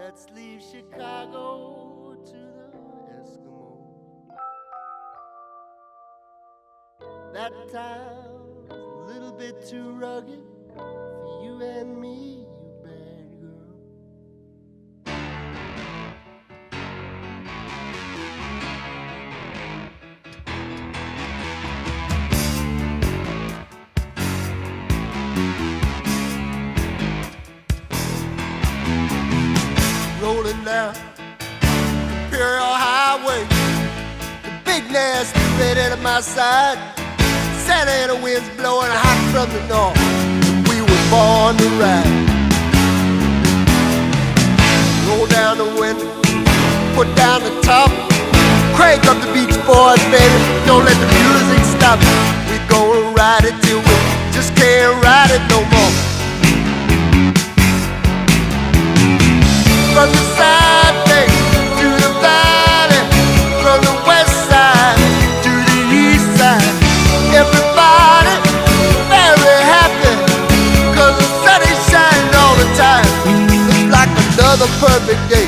Let's leave Chicago to the Eskimos. That town's a little bit too rugged for you and me, you bad girl. Rolling down Imperial Highway, the big nasty redhead at my side. Santa Ana winds blowing hot from the north. We were born to ride. Roll down the window, put down the top, crank up the Beach Boys, baby. Don't let the music stop. We gonna ride it till we just can't ride it no more. From the side bay to the valley, from the west side to the east side, everybody very happy, 'cause the sun is shining all the time. Looks like another perfect day.